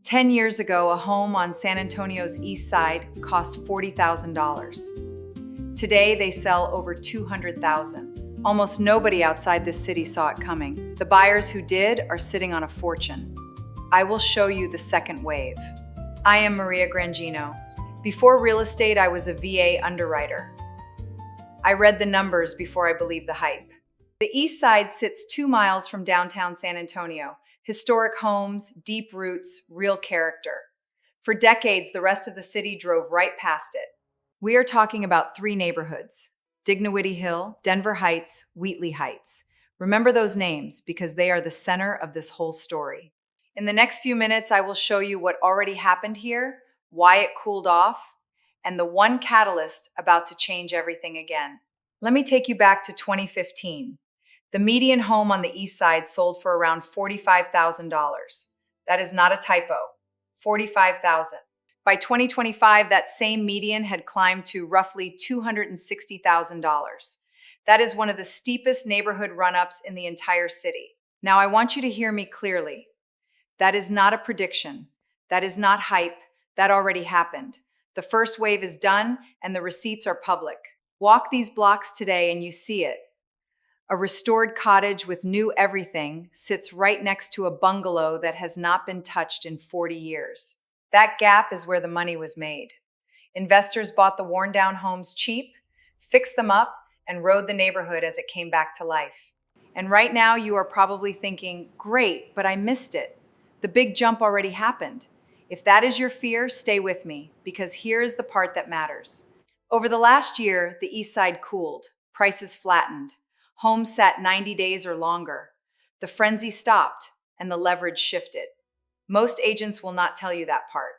10 years ago, a home on San Antonio's east side cost $40,000. Today, they sell over $200,000. Almost nobody outside this city saw it coming. The buyers who did are sitting on a fortune. I will show you the second wave. I am Maria Grangeno. Before real estate, I was a VA underwriter. I read the numbers before I believed the hype. The east side sits 2 miles from downtown San Antonio. Historic homes, deep roots, real character. For decades, the rest of the city drove right past it. We are talking about 3 neighborhoods: Dignowity Hill, Denver Heights, Wheatley Heights. Remember those names because they are the center of this whole story. In the next few minutes, I will show you what already happened here, why it cooled off, and the one catalyst about to change everything again. Let me take you back to 2015. The median home on the east side sold for around $45,000. That is not a typo. $45,000. By 2025, that same median had climbed to roughly $260,000. That is one of the steepest neighborhood run-ups in the entire city. Now, I want you to hear me clearly. That is not a prediction. That is not hype. That already happened. The first wave is done, and the receipts are public. Walk these blocks today and you see it. A restored cottage with new everything sits right next to a bungalow that has not been touched in 40 years. That gap is where the money was made. Investors bought the worn-down homes cheap, fixed them up, and rode the neighborhood as it came back to life. And right now you are probably thinking, great, but I missed it. The big jump already happened. If that is your fear, stay with me, because here is the part that matters. Over the last year, the east side cooled, prices flattened. Homes sat 90 days or longer. The frenzy stopped and the leverage shifted. Most agents will not tell you that part.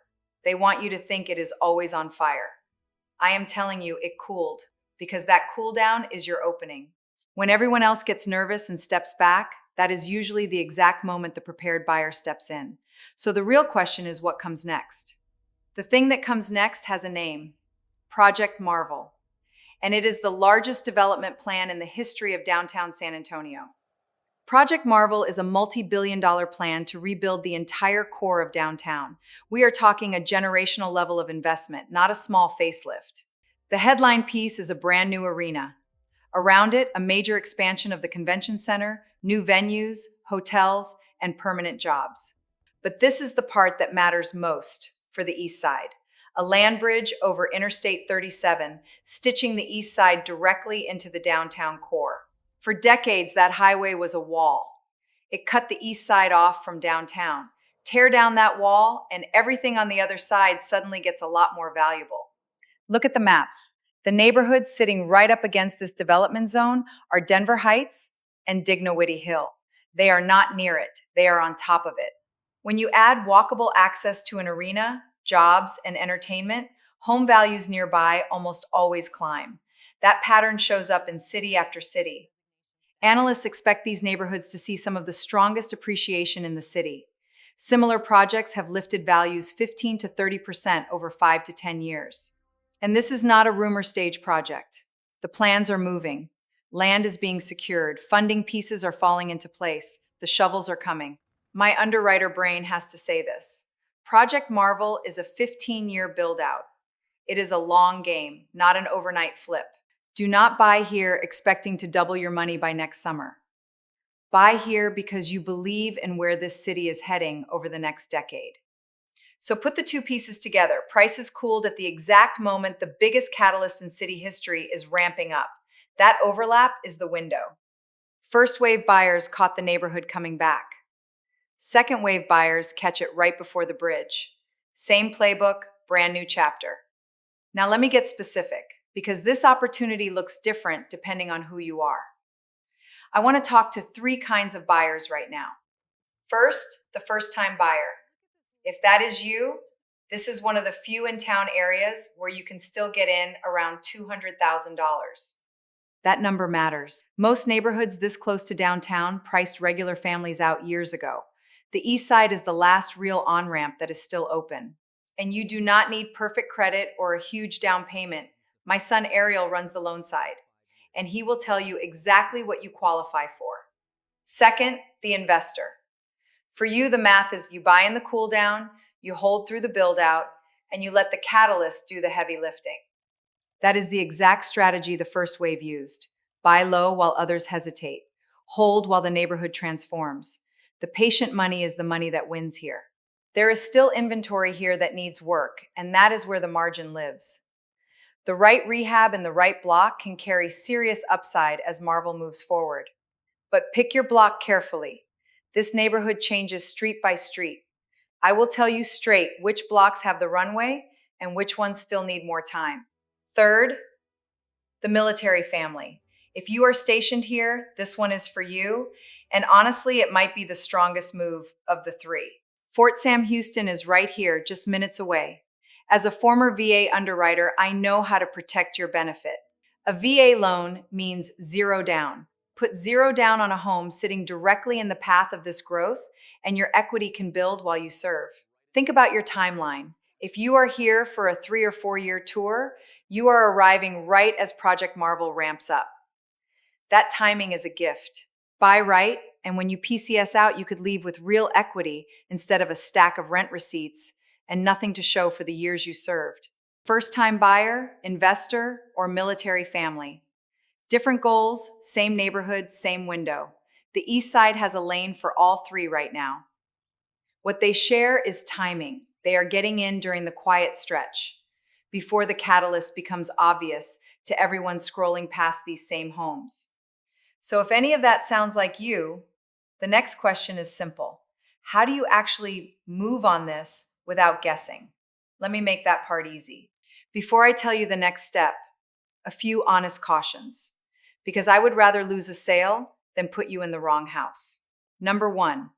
They want you to think it is always on fire. I am telling you it cooled because that cool down is your opening. When everyone else gets nervous and steps back, that is usually the exact moment the prepared buyer steps in. So the real question is what comes next? The thing that comes next has a name: Project Marvel. And it is the largest development plan in the history of downtown San Antonio. Project Marvel is a multi-billion-dollar plan to rebuild the entire core of downtown. We are talking a generational level of investment, not a small facelift. The headline piece is a brand new arena. Around it, a major expansion of the convention center, new venues, hotels, and permanent jobs. But this is the part that matters most for the east side. A land bridge over Interstate 37, stitching the east side directly into the downtown core. For decades, that highway was a wall. It cut the east side off from downtown. Tear down that wall, and everything on the other side suddenly gets a lot more valuable. Look at the map. The neighborhoods sitting right up against this development zone are Denver Heights and Dignowity Hill. They are not near it. They are on top of it. When you add walkable access to an arena, jobs, and entertainment, home values nearby almost always climb. That pattern shows up in city after city. Analysts expect these neighborhoods to see some of the strongest appreciation in the city. Similar projects have lifted values 15 to 30% over 5 to 10 years. And this is not a rumor stage project. The plans are moving. Land is being secured. Funding pieces are falling into place. The shovels are coming. My underwriter brain has to say this. Project Marvel is a 15-year build-out. It is a long game, not an overnight flip. Do not buy here expecting to double your money by next summer. Buy here because you believe in where this city is heading over the next decade. So put the 2 pieces together. Prices cooled at the exact moment the biggest catalyst in city history is ramping up. That overlap is the window. First wave buyers caught the neighborhood coming back. Second wave buyers catch it right before the bridge. Same playbook, brand new chapter. Now let me get specific, because this opportunity looks different depending on who you are. I want to talk to 3 kinds of buyers right now. First, the first-time buyer. If that is you, this is one of the few in-town areas where you can still get in around $200,000. That number matters. Most neighborhoods this close to downtown priced regular families out years ago. The east side is the last real on-ramp that is still open. And you do not need perfect credit or a huge down payment. My son Ariel runs the loan side, and he will tell you exactly what you qualify for. Second, the investor. For you, the math is you buy in the cool down, You hold through the build out, and you let the catalyst do the heavy lifting. That is the exact strategy the first wave used. Buy low while others hesitate. Hold while the neighborhood transforms. The patient money is the money that wins here. There is still inventory here that needs work, and that is where the margin lives. The right rehab in the right block can carry serious upside as Marvel moves forward. But pick your block carefully. This neighborhood changes street by street. I will tell you straight which blocks have the runway and which ones still need more time. Third, the military family. If you are stationed here, this one is for you, and honestly, it might be the strongest move of the three. Fort Sam Houston is right here, just minutes away. As a former VA underwriter, I know how to protect your benefit. A VA loan means zero down. Put zero down on a home sitting directly in the path of this growth, and your equity can build while you serve. Think about your timeline. If you are here for a 3 or 4 year tour, you are arriving right as Project Marvel ramps up. That timing is a gift. Buy right, and when you PCS out, you could leave with real equity instead of a stack of rent receipts and nothing to show for the years you served. First-time buyer, investor, or military family. Different goals, same neighborhood, same window. The East Side has a lane for all three right now. What they share is timing. They are getting in during the quiet stretch, before the catalyst becomes obvious to everyone scrolling past these same homes. So if any of that sounds like you, the next question is simple. How do you actually move on this without guessing? Let me make that part easy. Before I tell you the next step, a few honest cautions, because I would rather lose a sale than put you in the wrong house. Number one,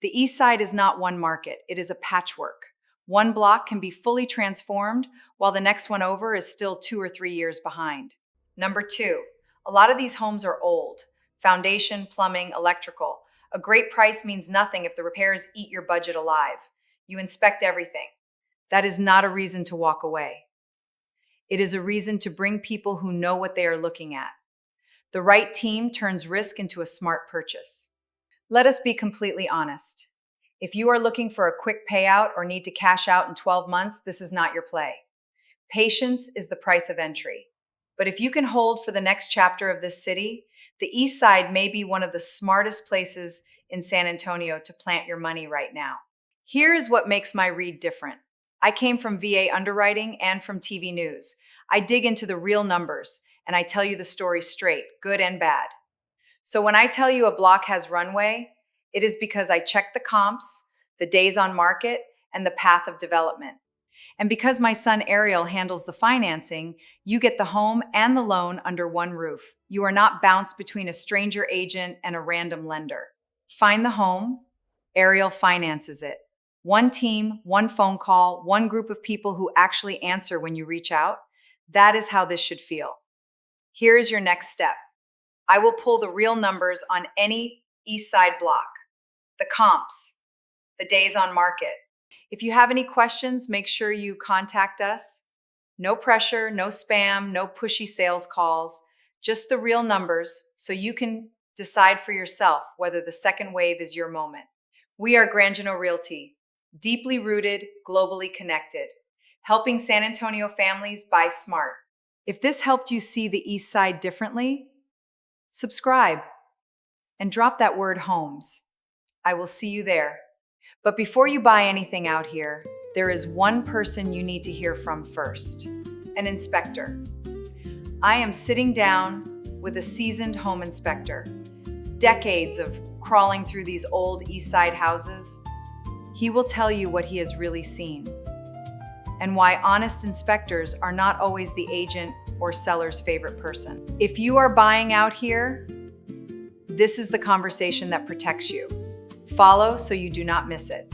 the East Side is not one market, it is a patchwork. One block can be fully transformed while the next one over is still 2 or 3 years behind. Number two, a lot of these homes are old. Foundation, plumbing, electrical. A great price means nothing if the repairs eat your budget alive. You inspect everything. That is not a reason to walk away. It is a reason to bring people who know what they are looking at. The right team turns risk into a smart purchase. Let us be completely honest. If you are looking for a quick payout or need to cash out in 12 months, this is not your play. Patience is the price of entry. But if you can hold for the next chapter of this city, the East Side may be one of the smartest places in San Antonio to plant your money right now. Here is what makes my read different. I came from VA underwriting and from TV news. I dig into the real numbers, and I tell you the story straight, good and bad. So when I tell you a block has runway, it is because I check the comps, the days on market, and the path of development. And because my son Ariel handles the financing, you get the home and the loan under one roof. You are not bounced between a stranger agent and a random lender. Find the home, Ariel finances it. One team, one phone call, one group of people who actually answer when you reach out. That is how this should feel. Here is your next step. I will pull the real numbers on any East Side block, the comps, the days on market. If you have any questions, make sure you contact us. No pressure, no spam, no pushy sales calls, just the real numbers so you can decide for yourself whether the second wave is your moment. We are Grangeno Realty, deeply rooted, globally connected, helping San Antonio families buy smart. If this helped you see the East Side differently, subscribe and drop that word homes. I will see you there. But before you buy anything out here, there is one person you need to hear from first, an inspector. I am sitting down with a seasoned home inspector, decades of crawling through these old East Side houses. He will tell you what he has really seen and why honest inspectors are not always the agent or seller's favorite person. If you are buying out here, this is the conversation that protects you. Follow so you do not miss it.